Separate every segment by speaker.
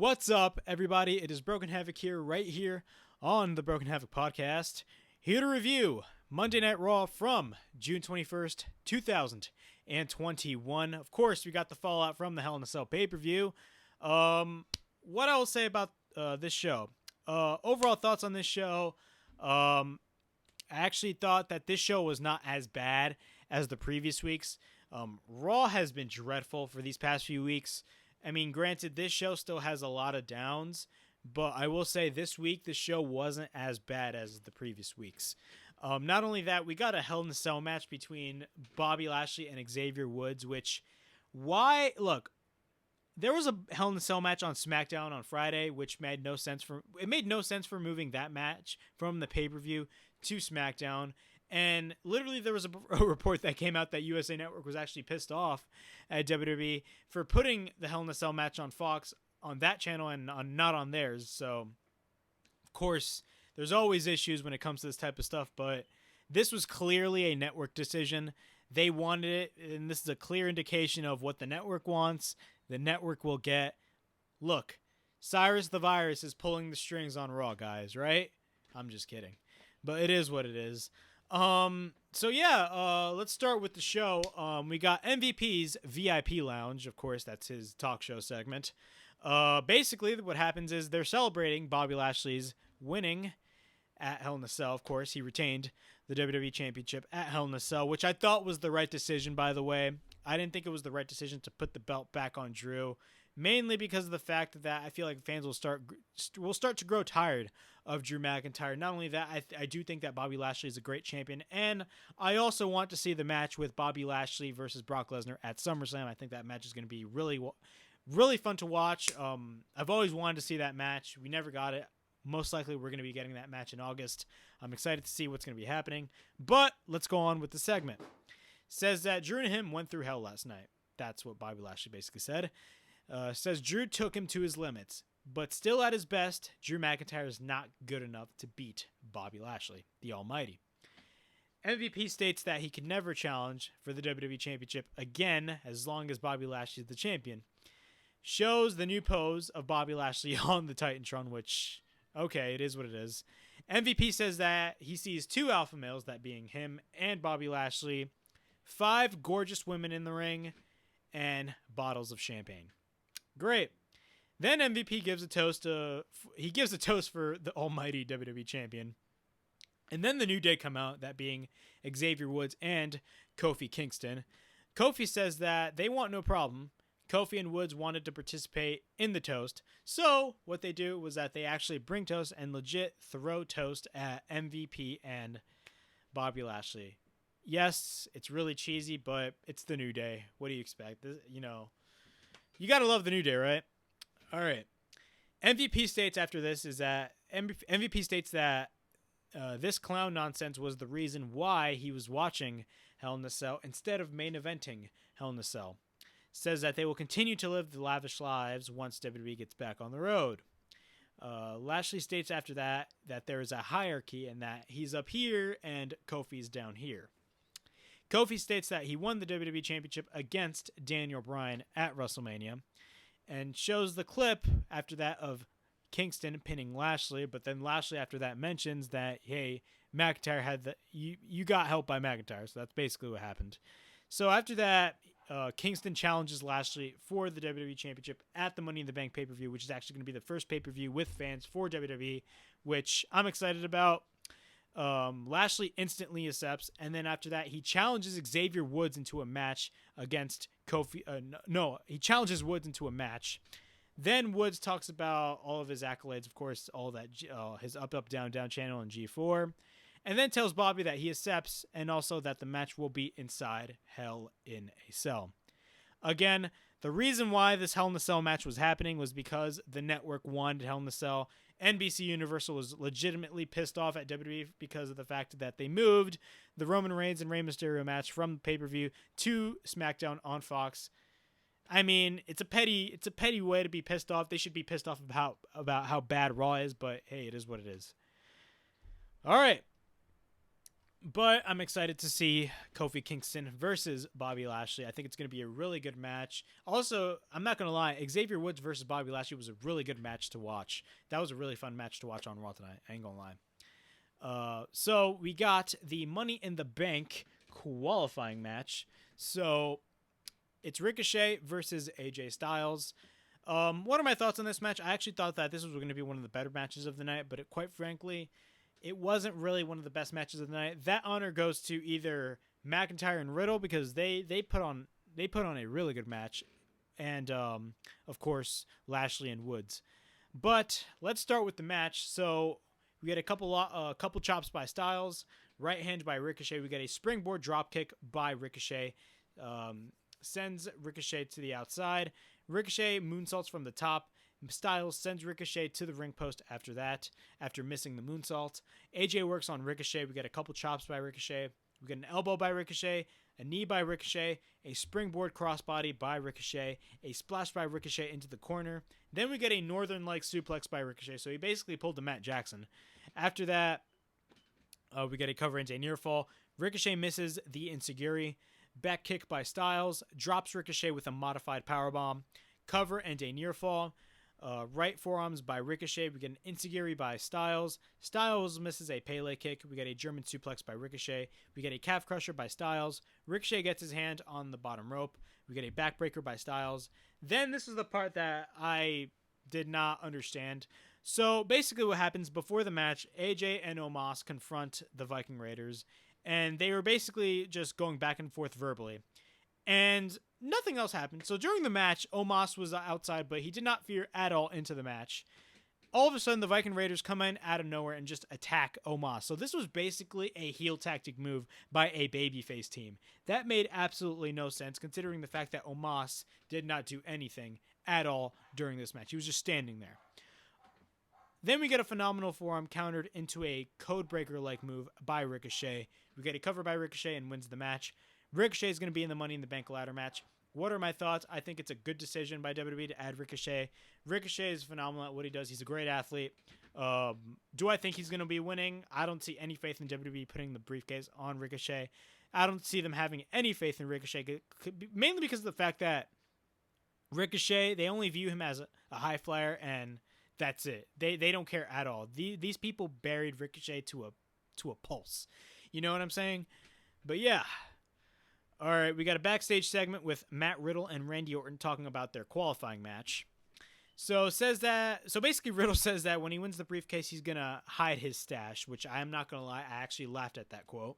Speaker 1: What's up, everybody? It is Broken Havoc here, right here on the Broken Havoc podcast, here to review Monday Night Raw from June 21st, 2021. Of course, we got the fallout from the Hell in a Cell pay-per-view. What I will say about this show. Overall thoughts on this show. I actually thought that this show was not as bad as the previous weeks. Raw has been dreadful for these past few weeks. I mean, granted, this show still has a lot of downs, but I will say this week, the show wasn't as bad as the previous weeks. Not only that, we got a Hell in a Cell match between Bobby Lashley and Xavier Woods, look, there was a Hell in a Cell match on SmackDown on Friday, which made no sense for moving that match from the pay-per-view to SmackDown. And literally there was a report that came out that USA Network was actually pissed off at WWE for putting the Hell in a Cell match on Fox on that channel and not on theirs. So, of course, there's always issues when it comes to this type of stuff, but this was clearly a network decision. They wanted it, and this is a clear indication of what the network wants. The network will get. Look, Cyrus the Virus is pulling the strings on Raw, guys, right? I'm just kidding. But it is what it is. Let's start with the show. We got MVP's VIP Lounge. Of course, that's his talk show segment. Basically, what happens is they're celebrating Bobby Lashley's winning at Hell in a Cell. Of course, he retained the WWE Championship at Hell in a Cell, which I thought was the right decision, by the way. I didn't think it was the right decision to put the belt back on Drew, mainly because of the fact that I feel like fans will start to grow tired of Drew McIntyre. Not only that, I do think that Bobby Lashley is a great champion, and I also want to see the match with Bobby Lashley versus Brock Lesnar at SummerSlam. I think that match is going to be really, really fun to watch. I've always wanted to see that match. We never got it. Most likely, we're going to be getting that match in August. I'm excited to see what's going to be happening, but let's go on with the segment. Says that Drew and him went through hell last night. That's what Bobby Lashley basically said. Says Drew took him to his limits, but still at his best, Drew McIntyre is not good enough to beat Bobby Lashley, the Almighty. MVP states that he can never challenge for the WWE Championship again as long as Bobby Lashley is the champion. Shows the new pose of Bobby Lashley on the Titantron, which, okay, it is what it is. MVP says that he sees two alpha males, that being him and Bobby Lashley, 5 gorgeous women in the ring, and bottles of champagne. Great. Then MVP gives a toast for the almighty WWE champion. And then the New Day come out, that being Xavier Woods and Kofi Kingston. Kofi says that they want no problem. Kofi and Woods wanted to participate in the toast. So what they do was that they actually bring toast and legit throw toast at MVP and Bobby Lashley. Yes, it's really cheesy, but it's the New Day. What do you expect? You got to love the New Day, right? All right. MVP states after this is that MVP states that this clown nonsense was the reason why he was watching Hell in a Cell instead of main eventing Hell in a Cell. Says that they will continue to live the lavish lives once WWE gets back on the road. Lashley states after that there is a hierarchy and that he's up here and Kofi's down here. Kofi states that he won the WWE Championship against Daniel Bryan at WrestleMania and shows the clip after that of Kingston pinning Lashley, but then Lashley after that mentions that, hey, McIntyre had you got help by McIntyre, so that's basically what happened. So after that, Kingston challenges Lashley for the WWE Championship at the Money in the Bank pay-per-view, which is actually going to be the first pay-per-view with fans for WWE, which I'm excited about. Lashley instantly accepts, and then after that, he challenges Xavier Woods into a match against Kofi. He challenges Woods into a match. Then Woods talks about all of his accolades, of course, all that his up, down, down channel and G4, and then tells Bobby that he accepts, and also that the match will be inside Hell in a Cell. Again, the reason why this Hell in a Cell match was happening was because the network wanted Hell in a Cell. NBCUniversal was legitimately pissed off at WWE because of the fact that they moved the Roman Reigns and Rey Mysterio match from the pay-per-view to SmackDown on Fox. I mean, it's a petty way to be pissed off. They should be pissed off about how bad Raw is, but hey, it is what it is. All right. But I'm excited to see Kofi Kingston versus Bobby Lashley. I think it's going to be a really good match. Also, I'm not going to lie, Xavier Woods versus Bobby Lashley was a really good match to watch. That was a really fun match to watch on Raw tonight. I ain't going to lie. So we got the Money in the Bank qualifying match. So it's Ricochet versus AJ Styles. What are my thoughts on this match? I actually thought that this was going to be one of the better matches of the night, but quite frankly, it wasn't really one of the best matches of the night. That honor goes to either McIntyre and Riddle because they put on a really good match, and of course Lashley and Woods. But let's start with the match. So we get a couple chops by Styles, right hand by Ricochet. We get a springboard dropkick by Ricochet, sends Ricochet to the outside. Ricochet moonsaults from the top. Styles sends Ricochet to the ring post after that, after missing the moonsault. AJ works on Ricochet. We get a couple chops by Ricochet. We get an elbow by Ricochet, a knee by Ricochet, a springboard crossbody by Ricochet, a splash by Ricochet into the corner. Then we get a Northern Light suplex by Ricochet. So he basically pulled the Matt Jackson. After that, we get a cover into a near fall. Ricochet misses the Enziguri. Back kick by Styles. Drops Ricochet with a modified powerbomb. Cover and a near fall. Right forearms by Ricochet. We get an Enziguri by Styles. Styles misses a Pele kick. We get a German suplex by Ricochet. We get a calf crusher by Styles. Ricochet gets his hand on the bottom rope. We get a backbreaker by Styles. Then this is the part that I did not understand. So basically what happens before the match, AJ and Omos confront the Viking Raiders, and they were basically just going back and forth verbally. And nothing else happened. So during the match, Omos was outside, but he did not fear at all into the match. All of a sudden, the Viking Raiders come in out of nowhere and just attack Omos. So this was basically a heel tactic move by a babyface team. That made absolutely no sense, considering the fact that Omos did not do anything at all during this match. He was just standing there. Then we get a phenomenal forearm countered into a codebreaker-like move by Ricochet. We get a cover by Ricochet and wins the match. Ricochet is going to be in the Money in the Bank ladder match. What are my thoughts? I think it's a good decision by WWE to add Ricochet. Ricochet is phenomenal at what he does. He's a great athlete. Do I think he's going to be winning? I don't see any faith in WWE putting the briefcase on Ricochet. I don't see them having any faith in Ricochet, mainly because of the fact that Ricochet, they only view him as a high flyer, and that's it. They don't care at all. These people buried Ricochet to a pulse. You know what I'm saying? But yeah. All right, we got a backstage segment with Matt Riddle and Randy Orton talking about their qualifying match. So basically Riddle says that when he wins the briefcase, he's going to hide his stash, which I am not going to lie, I actually laughed at that quote.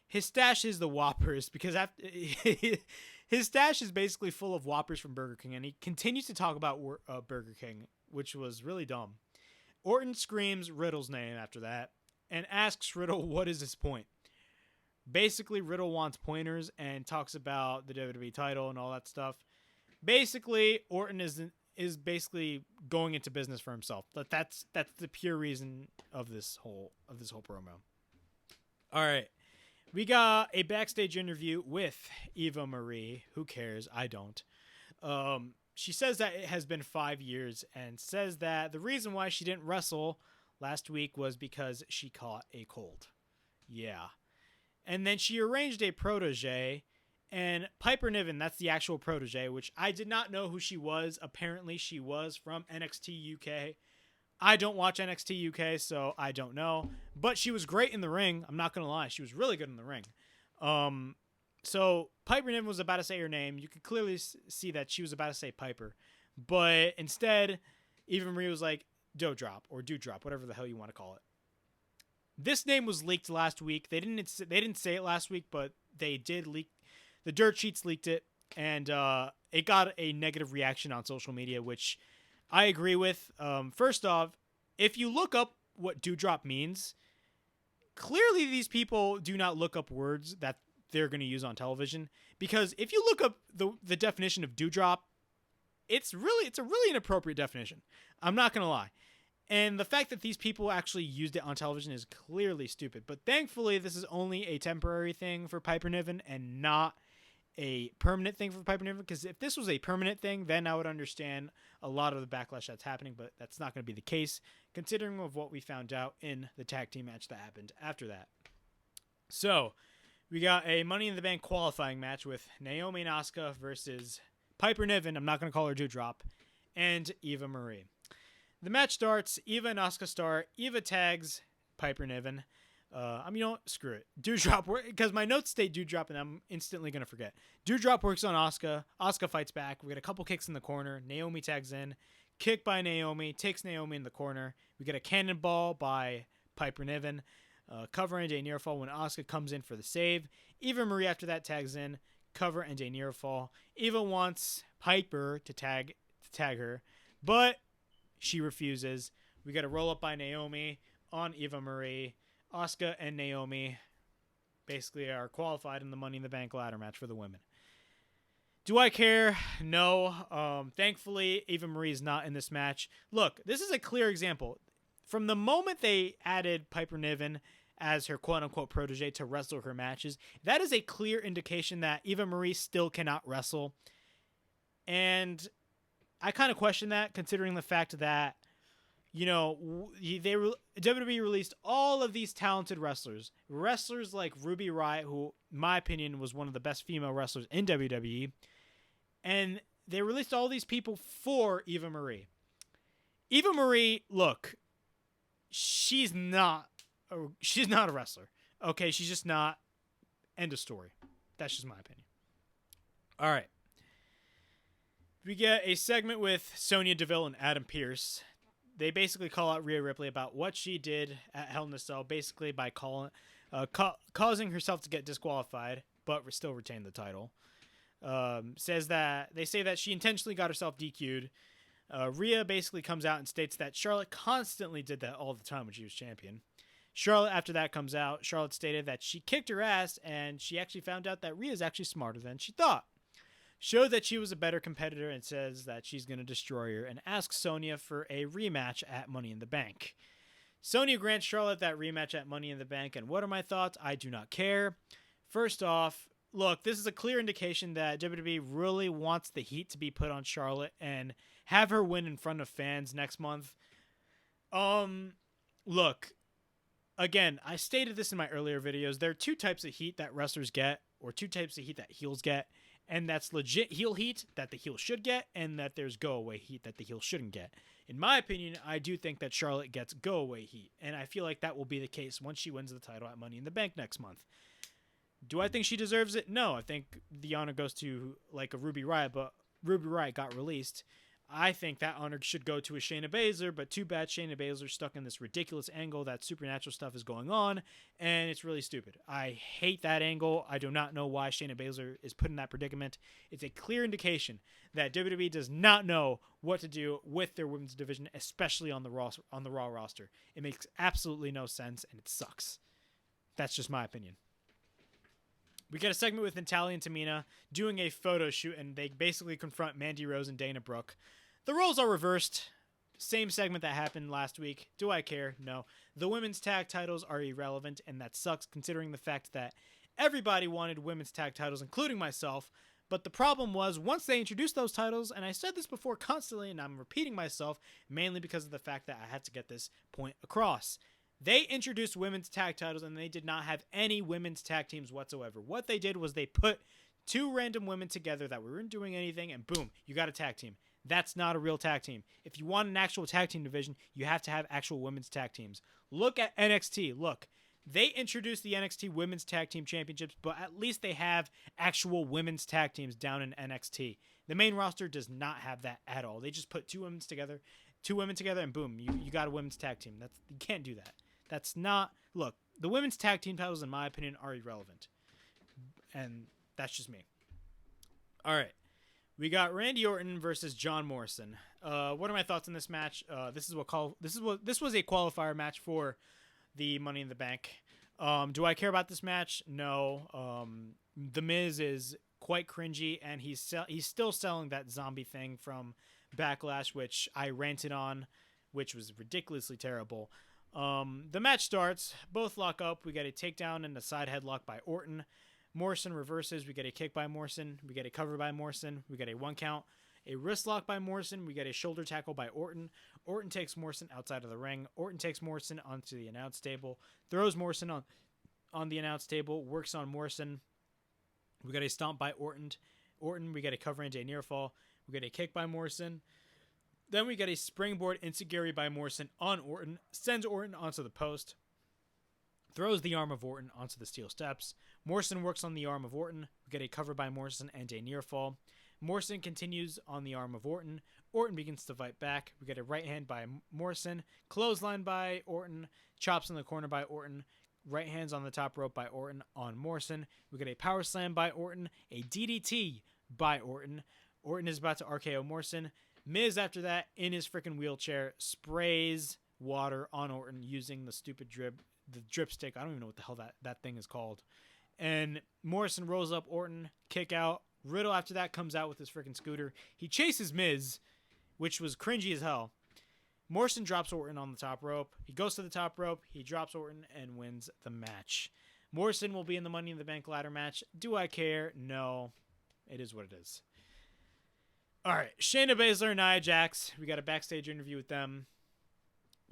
Speaker 1: His stash is the Whoppers, because his stash is basically full of Whoppers from Burger King, and he continues to talk about Burger King, which was really dumb. Orton screams Riddle's name after that and asks Riddle what is his point. Basically, Riddle wants pointers and talks about the WWE title and all that stuff. Basically, Orton is basically going into business for himself. That's the pure reason of this whole promo. All right, we got a backstage interview with Eva Marie. Who cares? I don't. She says that it has been 5 years and says that the reason why she didn't wrestle last week was because she caught a cold. Yeah. And then she arranged a protege, and Piper Niven, that's the actual protege, which I did not know who she was. Apparently, she was from NXT UK. I don't watch NXT UK, so I don't know. But she was great in the ring. I'm not going to lie. She was really good in the ring. So Piper Niven was about to say her name. You could clearly see that she was about to say Piper. But instead, Eva Marie was like, Doudrop or Doudrop, whatever the hell you want to call it. This name was leaked last week. They didn't say it last week, but they did leak. The dirt sheets leaked it, and it got a negative reaction on social media, which I agree with. First off, if you look up what Doudrop means, clearly these people do not look up words that they're going to use on television, because if you look up the definition of Doudrop, it's a really inappropriate definition. I'm not going to lie. And the fact that these people actually used it on television is clearly stupid. But thankfully, this is only a temporary thing for Piper Niven and not a permanent thing for Piper Niven. Because if this was a permanent thing, then I would understand a lot of the backlash that's happening. But that's not going to be the case, considering of what we found out in the tag team match that happened after that. So, we got a Money in the Bank qualifying match with Naomi and Asuka versus Piper Niven, I'm not going to call her Doudrop, and Eva Marie. The match starts, Eva and Asuka start, Eva tags Piper Niven. You know what? Screw it. Doudrop, because my notes state Doudrop, and I'm instantly going to forget. Doudrop works on Asuka. Asuka fights back. We get a couple kicks in the corner. Naomi tags in. Kick by Naomi. Takes Naomi in the corner. We get a cannonball by Piper Niven. Cover and a near fall when Asuka comes in for the save. Eva Marie after that tags in. Cover and a near fall. Eva wants Piper to tag her, but she refuses. We get a roll up by Naomi on Eva Marie. Asuka and Naomi basically are qualified in the Money in the Bank ladder match for the women. Do I care? No. Thankfully, Eva Marie is not in this match. Look, this is a clear example. From the moment they added Piper Niven as her quote-unquote protege to wrestle her matches, that is a clear indication that Eva Marie still cannot wrestle. And I kind of question that, considering the fact that, WWE released all of these talented wrestlers like Ruby Riott, who, in my opinion, was one of the best female wrestlers in WWE, and they released all these people for Eva Marie. Eva Marie, look, she's not a wrestler. Okay, she's just not. End of story. That's just my opinion. All right. We get a segment with Sonya Deville and Adam Pearce. They basically call out Rhea Ripley about what she did at Hell in a Cell, basically by causing herself to get disqualified, but still retain the title. They say that she intentionally got herself DQ'd. Rhea basically comes out and states that Charlotte constantly did that all the time when she was champion. Charlotte, after that comes out, Charlotte stated that she kicked her ass, and she actually found out that Rhea's actually smarter than she thought. Showed that she was a better competitor and says that she's going to destroy her and asks Sonya for a rematch at Money in the Bank. Sonya grants Charlotte that rematch at Money in the Bank, and what are my thoughts? I do not care. First off, look, this is a clear indication that WWE really wants the heat to be put on Charlotte and have her win in front of fans next month. Look, again, I stated this in my earlier videos. There are two types of heat that wrestlers get, or two types of heat that heels get. And that's legit heel heat that the heel should get, and that there's go-away heat that the heel shouldn't get. In my opinion, I do think that Charlotte gets go-away heat, and I feel like that will be the case once she wins the title at Money in the Bank next month. Do I think she deserves it? No, I think the honor goes to, like, a Ruby Riott, but Ruby Riott got released. I think that honor should go to a Shayna Baszler, but too bad Shayna Baszler's stuck in this ridiculous angle that supernatural stuff is going on, and it's really stupid. I hate that angle. I do not know why Shayna Baszler is put in that predicament. It's a clear indication that WWE does not know what to do with their women's division, especially on the Raw roster. It makes absolutely no sense, and it sucks. That's just my opinion. We get a segment with Natalya and Tamina doing a photo shoot, and they basically confront Mandy Rose and Dana Brooke. The roles are reversed. Same segment that happened last week. Do I care? No. The women's tag titles are irrelevant, and that sucks considering the fact that everybody wanted women's tag titles, including myself. But the problem was, once they introduced those titles, and I said this before constantly, and I'm repeating myself, mainly because of the fact that I had to get this point across. They introduced women's tag titles, and they did not have any women's tag teams whatsoever. What they did was they put two random women together that weren't doing anything, and boom, you got a tag team. That's not a real tag team. If you want an actual tag team division, you have to have actual women's tag teams. Look at NXT. Look, they introduced the NXT Women's Tag Team Championships, but at least they have actual women's tag teams down in NXT. The main roster does not have that at all. They just put two women together, and boom, you got a women's tag team. You can't do that. That's not... Look, the women's tag team titles, in my opinion, are irrelevant. And that's just me. All right. We got Randy Orton versus John Morrison. What are my thoughts on this match? This was a qualifier match for the Money in the Bank. Do I care about this match? No. The Miz is quite cringy, and he's still selling that zombie thing from Backlash, which I ranted on, which was ridiculously terrible. The match starts. Both lock up. We get a takedown and a side headlock by Orton. Morrison reverses. We get a kick by Morrison. We get a cover by Morrison. We get a 1 count. A wrist lock by Morrison. We get a shoulder tackle by Orton. Orton takes Morrison outside of the ring. Orton takes Morrison onto the announce table. Throws Morrison on the announce table, works on Morrison. We got a stomp by Orton. We got a cover into a near fall. We got a kick by Morrison. Then we get a springboard enziguri by Morrison on Orton. Sends Orton onto the post. Throws the arm of Orton onto the steel steps. Morrison works on the arm of Orton. We get a cover by Morrison and a near fall. Morrison continues on the arm of Orton. Orton begins to fight back. We get a right hand by Morrison. Clothesline by Orton. Chops in the corner by Orton. Right hands on the top rope by Orton on Morrison. We get a power slam by Orton. A DDT by Orton. Orton is about to RKO Morrison. Miz, after that, in his freaking wheelchair, sprays water on Orton using the stupid drip stick. I don't even know what the hell that thing is called. And Morrison rolls up Orton, kick out. Riddle, after that, comes out with his freaking scooter. He chases Miz, which was cringy as hell. Morrison drops Orton on the top rope. He goes to the top rope. He drops Orton and wins the match. Morrison will be in the Money in the Bank ladder match. Do I care? No. It is what it is. All right. Shayna Baszler and Nia Jax. We got a backstage interview with them.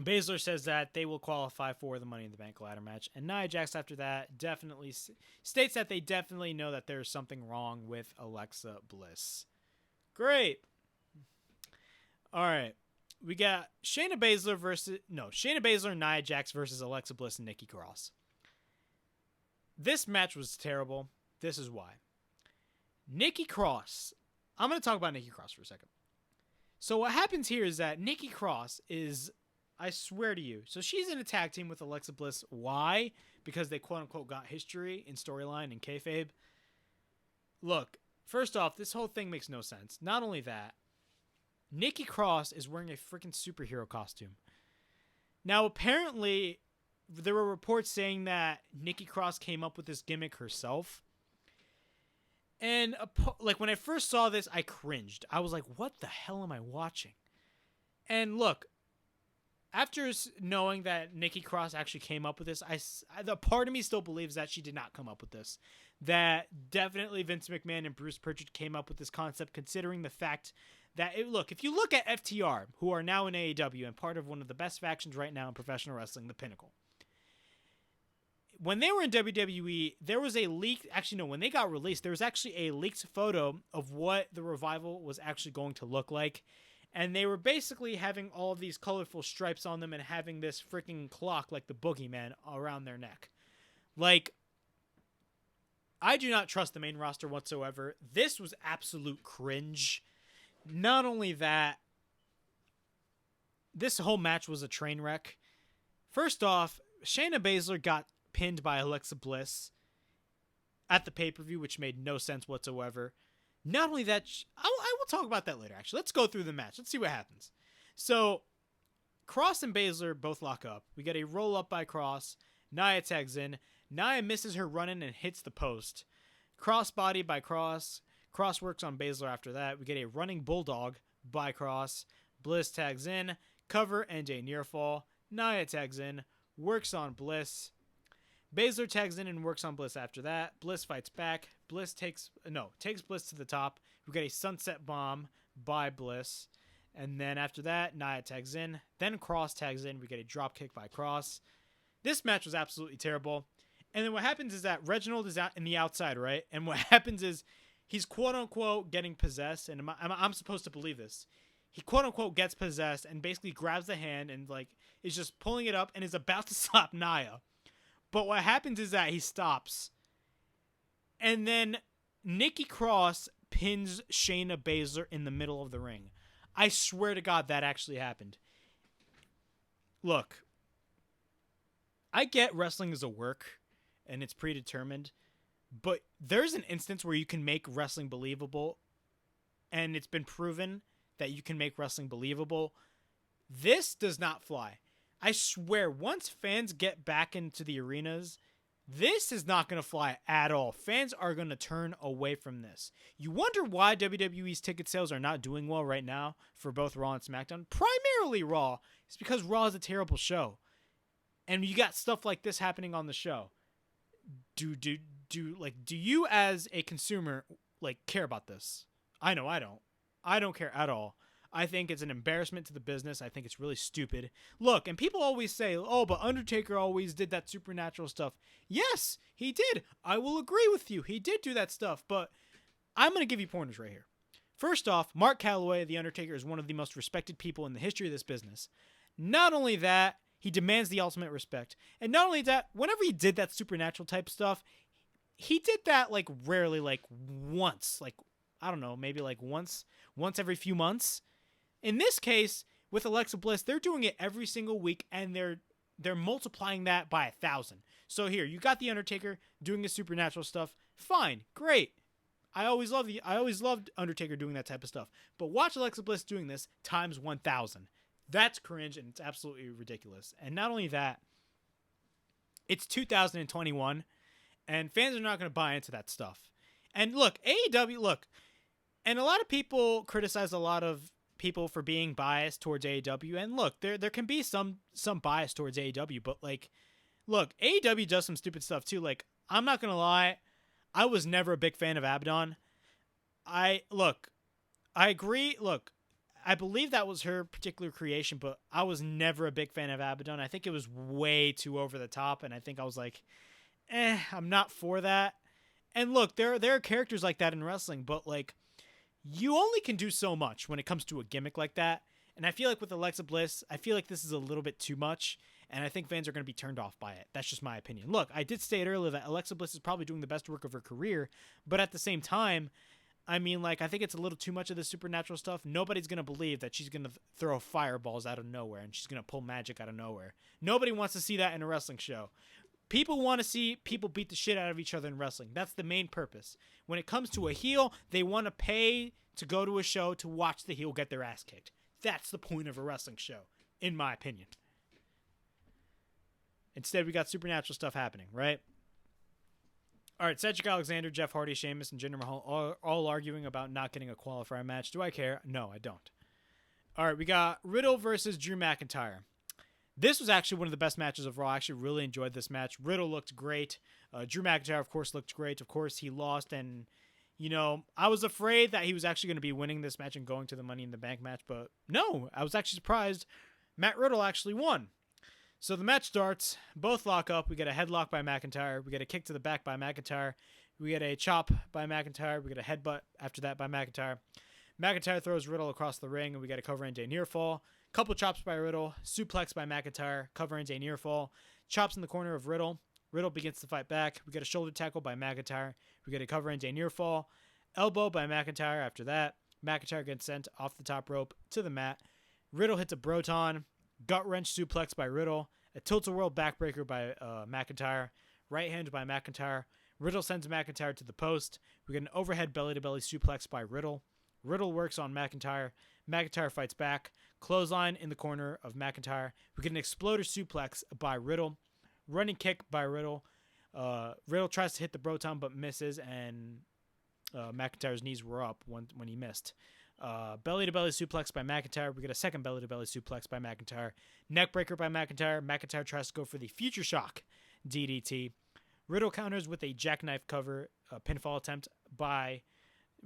Speaker 1: Baszler says that they will qualify for the Money in the Bank ladder match. And Nia Jax, after that, definitely states that they definitely know that there's something wrong with Alexa Bliss. Great. All right. We got Shayna Baszler and Nia Jax versus Alexa Bliss and Nikki Cross. This match was terrible. This is why. Nikki Cross. I'm going to talk about Nikki Cross for a second. So what happens here is that Nikki Cross is, I swear to you, so she's in a tag team with Alexa Bliss. Why? Because they quote-unquote got history in storyline and kayfabe. Look, first off, this whole thing makes no sense. Not only that, Nikki Cross is wearing a freaking superhero costume. Now, apparently, there were reports saying that Nikki Cross came up with this gimmick herself. And, like, when I first saw this, I cringed. I was like, what the hell am I watching? And look, after knowing that Nikki Cross actually came up with this, the part of me still believes that she did not come up with this. That definitely Vince McMahon and Bruce Pritchard came up with this concept, considering the fact that, if you look at FTR, who are now in AEW and part of one of the best factions right now in professional wrestling, the Pinnacle. When they were in WWE, there was a leak. Actually, no, when they got released, there was actually a leaked photo of what the Revival was actually going to look like. And they were basically having all of these colorful stripes on them and having this freaking clock like the Boogeyman around their neck. Like, I do not trust the main roster whatsoever. This was absolute cringe. Not only that, this whole match was a train wreck. First off, Shayna Baszler got pinned by Alexa Bliss at the pay-per-view, which made no sense whatsoever. Not only that, I will talk about that later, actually. Let's go through the match. Let's see what happens. So, Cross and Baszler both lock up. We get a roll-up by Cross. Nia tags in. Nia misses her run-in and hits the post. Crossbody by Cross. Cross works on Baszler after that. We get a running bulldog by Cross. Bliss tags in. Cover and a near fall. Nia tags in. Works on Bliss. Baszler tags in and works on Bliss after that. Bliss fights back. Bliss takes Bliss to the top. We get a sunset bomb by Bliss. And then after that, Nia tags in. Then Cross tags in. We get a drop kick by Cross. This match was absolutely terrible. And then what happens is that Reginald is out in the outside, right? And what happens is he's quote-unquote getting possessed. And I'm supposed to believe this. He quote-unquote gets possessed and basically grabs the hand and like is just pulling it up and is about to slap Nia. But what happens is that he stops. And then Nikki Cross pins Shayna Baszler in the middle of the ring. I swear to God that actually happened. Look, I get wrestling is a work and it's predetermined. But there's an instance where you can make wrestling believable. And it's been proven that you can make wrestling believable. This does not fly. I swear, once fans get back into the arenas, this is not going to fly at all. Fans are going to turn away from this. You wonder why WWE's ticket sales are not doing well right now for both Raw and SmackDown? Primarily Raw. It's because Raw is a terrible show. And you got stuff like this happening on the show. Do you as a consumer care about this? I know I don't. I don't care at all. I think it's an embarrassment to the business. I think it's really stupid. Look, and people always say, oh, but Undertaker always did that supernatural stuff. Yes, he did. I will agree with you. He did do that stuff, but I'm going to give you pointers right here. First off, Mark Calloway, The Undertaker, is one of the most respected people in the history of this business. Not only that, he demands the ultimate respect. And not only that, whenever he did that supernatural type stuff, he did that like rarely, like once. Like, I don't know, maybe like once every few months. In this case, with Alexa Bliss, they're doing it every single week, and they're multiplying that by 1,000. So here, you got The Undertaker doing the supernatural stuff. Fine, great. I always loved Undertaker doing that type of stuff. But watch Alexa Bliss doing this times 1,000. That's cringe, and it's absolutely ridiculous. And not only that, it's 2021, and fans are not going to buy into that stuff. And look, AEW, and a lot of people criticize a lot of people for being biased towards AEW. And look, there can be some bias towards AEW, but like, look, AEW does some stupid stuff too. Like, I'm not going to lie, I was never a big fan of Abaddon. I agree. Look, I believe that was her particular creation, but I was never a big fan of Abaddon. I think it was way too over the top, and I think I was like, I'm not for that. And look, there are characters like that in wrestling, but like, you only can do so much when it comes to a gimmick like that. And I feel like with Alexa Bliss, I feel like this is a little bit too much, and I think fans are going to be turned off by it. That's just my opinion. Look, I did state earlier that Alexa Bliss is probably doing the best work of her career, but at the same time, I mean, like, I think it's a little too much of the supernatural stuff. Nobody's going to believe that she's going to throw fireballs out of nowhere and she's going to pull magic out of nowhere. Nobody wants to see that in a wrestling show. People want to see people beat the shit out of each other in wrestling. That's the main purpose. When it comes to a heel, they want to pay to go to a show to watch the heel get their ass kicked. That's the point of a wrestling show, in my opinion. Instead, we got supernatural stuff happening, right? All right, Cedric Alexander, Jeff Hardy, Sheamus, and Jinder Mahal all arguing about not getting a qualifier match. Do I care? No, I don't. All right, we got Riddle versus Drew McIntyre. This was actually one of the best matches of Raw. I actually really enjoyed this match. Riddle looked great. Drew McIntyre, of course, looked great. Of course, he lost, and, you know, I was afraid that he was actually going to be winning this match and going to the Money in the Bank match, but no, I was actually surprised Matt Riddle actually won. So the match starts, both lock up, we get a headlock by McIntyre, we get a kick to the back by McIntyre, we get a chop by McIntyre, we get a headbutt after that by McIntyre. McIntyre throws Riddle across the ring, and we get a cover and a near fall. Couple chops by Riddle, suplex by McIntyre, cover and a near fall, chops in the corner of Riddle. Riddle begins to fight back. We get a shoulder tackle by McIntyre. We get a cover and a near fall, elbow by McIntyre after that. McIntyre gets sent off the top rope to the mat. Riddle hits a Broton, gut wrench suplex by Riddle, a tilt-a-whirl backbreaker by McIntyre, right hand by McIntyre. Riddle sends McIntyre to the post. We get an overhead belly-to-belly suplex by Riddle. Riddle works on McIntyre. McIntyre fights back. Clothesline in the corner of McIntyre. We get an exploder suplex by Riddle. Running kick by Riddle. Riddle tries to hit the Broton but misses, and McIntyre's knees were up when he missed. Belly-to-belly suplex by McIntyre. We get a second belly-to-belly suplex by McIntyre. Neckbreaker by McIntyre. McIntyre tries to go for the Future Shock DDT. Riddle counters with a jackknife cover pinfall attempt by...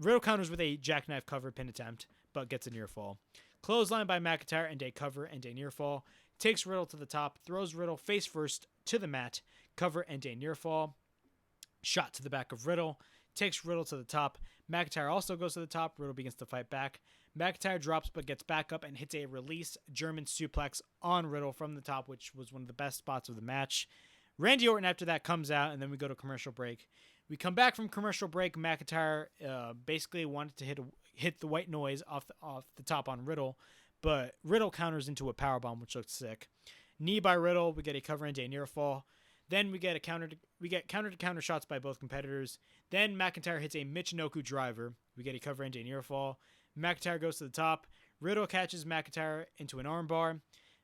Speaker 1: Riddle counters with a jackknife cover pin attempt, but gets a near fall. Clothesline by McIntyre and a cover and a near fall. Takes Riddle to the top, throws Riddle face first to the mat, cover and a near fall. Shot to the back of Riddle. Takes Riddle to the top. McIntyre also goes to the top. Riddle begins to fight back. McIntyre drops but gets back up and hits a release German suplex on Riddle from the top, which was one of the best spots of the match. Randy Orton after that comes out, and then we go to commercial break. We come back from commercial break. McIntyre basically wanted to hit the white noise off the top on Riddle, but Riddle counters into a powerbomb, which looked sick. Knee by Riddle. We get a cover and a near fall. Then we get counter to counter shots by both competitors. Then McIntyre hits a Michinoku driver. We get a cover and a near fall. McIntyre goes to the top. Riddle catches McIntyre into an armbar.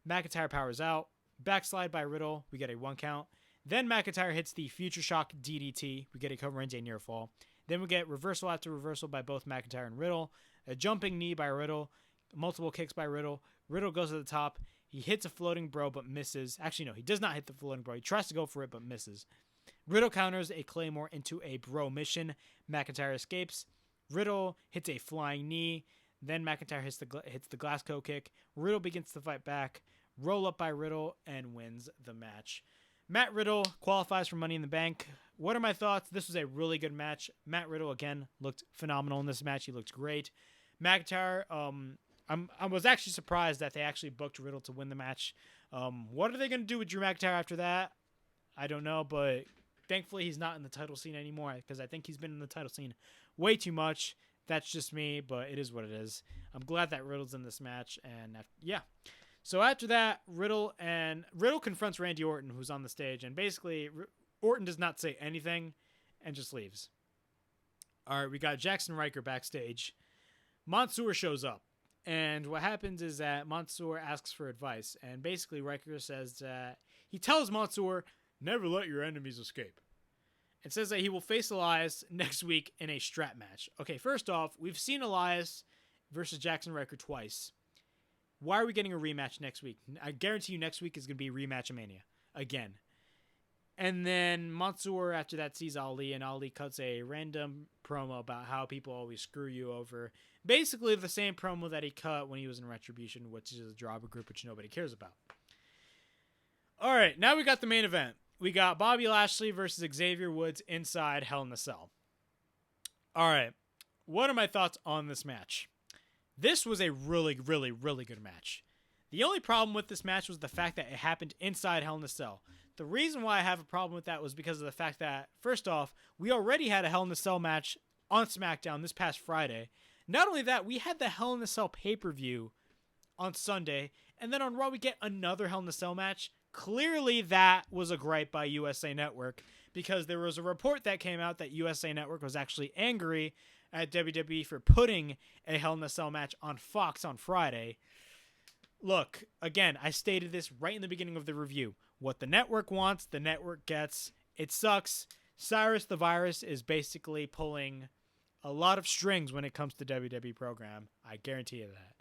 Speaker 1: McIntyre powers out. Backslide by Riddle. We get a 1 count. Then McIntyre hits the Future Shock DDT. We get a cover and a near fall. Then we get reversal after reversal by both McIntyre and Riddle. A jumping knee by Riddle. Multiple kicks by Riddle. Riddle goes to the top. He hits a floating bro but misses. Actually, no, he does not hit the floating bro. He tries to go for it but misses. Riddle counters a Claymore into a bro mission. McIntyre escapes. Riddle hits a flying knee. Then McIntyre hits the Glasgow kick. Riddle begins to fight back. Roll up by Riddle and wins the match. Matt Riddle qualifies for Money in the Bank. What are my thoughts? This was a really good match. Matt Riddle, again, looked phenomenal in this match. He looked great. McIntyre, I was actually surprised that they actually booked Riddle to win the match. What are they going to do with Drew McIntyre after that? I don't know, but thankfully he's not in the title scene anymore because I think he's been in the title scene way too much. That's just me, but it is what it is. I'm glad that Riddle's in this match, and yeah. So after that, Riddle confronts Randy Orton, who's on the stage, and basically Orton does not say anything and just leaves. All right, we got Jackson Riker backstage. Mansoor shows up, and what happens is that Mansoor asks for advice, and basically Riker says that he tells Mansoor, never let your enemies escape. It says that he will face Elias next week in a strap match. Okay, first off, we've seen Elias versus Jackson Riker twice. Why are we getting a rematch next week? I guarantee you next week is going to be Rematch-A-Mania again. And then Mansoor after that sees Ali, and Ali cuts a random promo about how people always screw you over. Basically the same promo that he cut when he was in Retribution, which is a jobber group which nobody cares about. All right, now we got the main event. We got Bobby Lashley versus Xavier Woods inside Hell in a Cell. All right, what are my thoughts on this match? This was a really, really, really good match. The only problem with this match was the fact that it happened inside Hell in a Cell. The reason why I have a problem with that was because of the fact that, first off, we already had a Hell in a Cell match on SmackDown this past Friday. Not only that, we had the Hell in a Cell pay-per-view on Sunday, and then on Raw we get another Hell in a Cell match. Clearly that was a gripe by USA Network, because there was a report that came out that USA Network was actually angry at WWE for putting a Hell in a Cell match on Fox on Friday. Look, again, I stated this right in the beginning of the review. What the network wants, the network gets. It sucks. Cyrus the Virus is basically pulling a lot of strings when it comes to WWE program. I guarantee you that.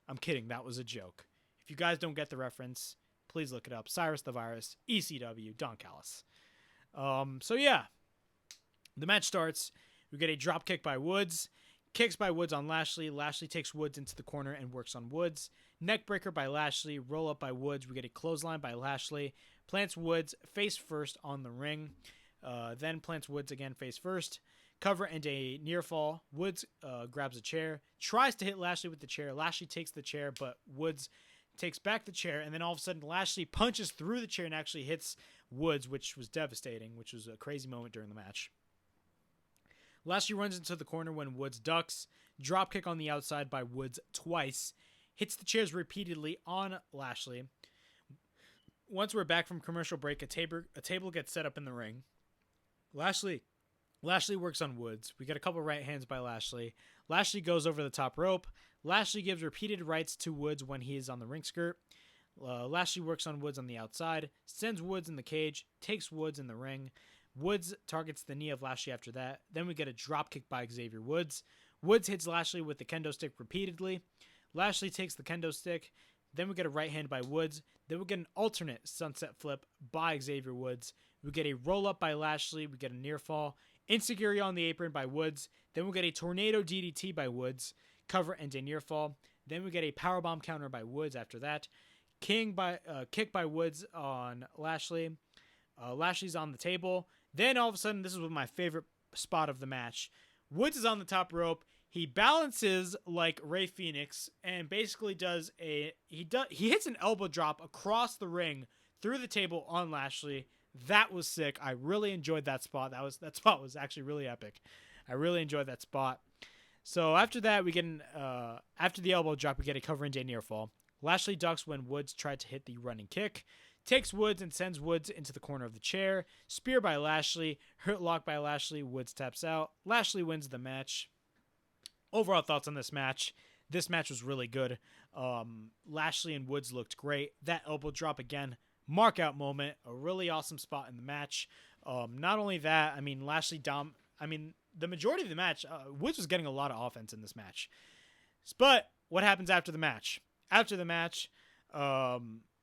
Speaker 1: I'm kidding. That was a joke. If you guys don't get the reference, please look it up. Cyrus the Virus, ECW, Don Callis. So yeah, the match starts. We get a drop kick by Woods. Kicks by Woods on Lashley. Lashley takes Woods into the corner and works on Woods. Neckbreaker by Lashley. Roll up by Woods. We get a clothesline by Lashley. Plants Woods face first on the ring. Then plants Woods again face first. Cover and a near fall. Woods grabs a chair. Tries to hit Lashley with the chair. Lashley takes the chair, but Woods takes back the chair. And then all of a sudden Lashley punches through the chair and actually hits Woods, which was devastating, which was a crazy moment during the match. Lashley runs into the corner when Woods ducks. Dropkick on the outside by Woods twice. Hits the chairs repeatedly on Lashley. Once we're back from commercial break, a table gets set up in the ring. Lashley works on Woods. We get a couple right hands by Lashley. Lashley goes over the top rope. Lashley gives repeated rights to Woods when he is on the ring skirt. Lashley works on Woods on the outside. Sends Woods in the cage. Takes Woods in the ring. Woods targets the knee of Lashley after that. Then we get a drop kick by Xavier Woods. Woods hits Lashley with the kendo stick repeatedly. Lashley takes the kendo stick. Then we get a right hand by Woods. Then we get an alternate sunset flip by Xavier Woods. We get a roll up by Lashley. We get a near fall. Insecurity on the apron by Woods. Then we get a tornado DDT by Woods. Cover and a near fall. Then we get a powerbomb counter by Woods after that. Kick by Woods on Lashley. Lashley's on the table. Then all of a sudden, this is my favorite spot of the match. Woods is on the top rope. He balances like Rey Fenix and basically he hits an elbow drop across the ring through the table on Lashley. That was sick. I really enjoyed that spot. That spot was actually really epic. I really enjoyed that spot. So after that, after the elbow drop, we get a cover and a near fall. Lashley ducks when Woods tried to hit the running kick. Takes Woods and sends Woods into the corner of the chair. Spear by Lashley. Hurt lock by Lashley. Woods taps out. Lashley wins the match. Overall thoughts on this match. This match was really good. Lashley and Woods looked great. That elbow drop again. Mark out moment. A really awesome spot in the match. Not only that, I mean, the majority of the match, Woods was getting a lot of offense in this match. But what happens after the match? After the match,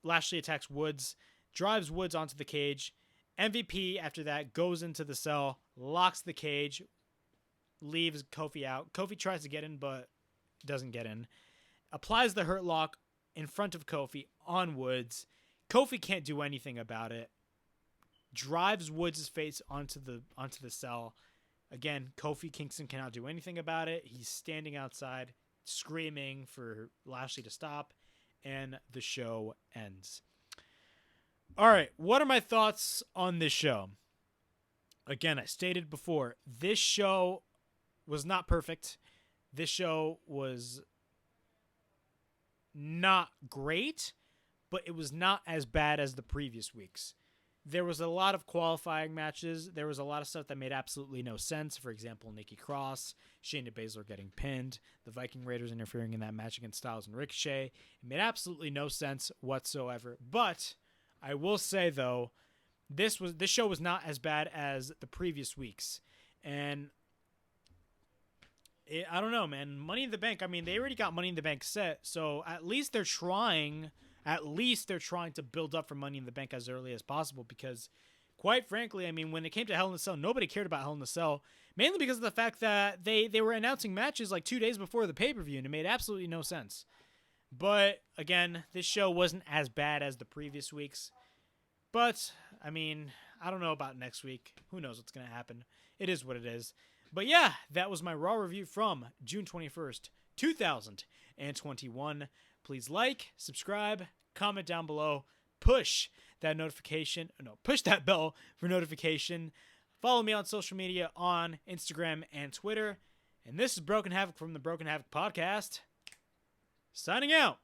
Speaker 1: Lashley attacks Woods, drives Woods onto the cage. MVP, after that, goes into the cell, locks the cage, leaves Kofi out. Kofi tries to get in, but doesn't get in. Applies the Hurt Lock in front of Kofi on Woods. Kofi can't do anything about it. Drives Woods' face onto the cell. Again, Kofi Kingston cannot do anything about it. He's standing outside screaming for Lashley to stop, and the show ends. All right, what are my thoughts on this show? Again, I stated before, this show was not perfect. This show was not great, but it was not as bad as the previous weeks. There was a lot of qualifying matches. There was a lot of stuff that made absolutely no sense. For example, Nikki Cross, Shayna Baszler getting pinned, the Viking Raiders interfering in that match against Styles and Ricochet. It made absolutely no sense whatsoever. But I will say, though, this show was not as bad as the previous weeks. And I don't know, man. Money in the Bank, I mean, they already got Money in the Bank set, so at least they're trying to build up for Money in the Bank as early as possible because, quite frankly, I mean, when it came to Hell in a Cell, nobody cared about Hell in a Cell, mainly because of the fact that they were announcing matches like 2 days before the pay-per-view, and it made absolutely no sense. But, again, this show wasn't as bad as the previous weeks. But, I mean, I don't know about next week. Who knows what's going to happen. It is what it is. But yeah, that was my Raw review from June 21st, 2021. Please like, subscribe, comment down below, push that bell for notification. Follow me on social media on Instagram and Twitter. And this is Broken Havoc from the Broken Havoc Podcast. Signing out.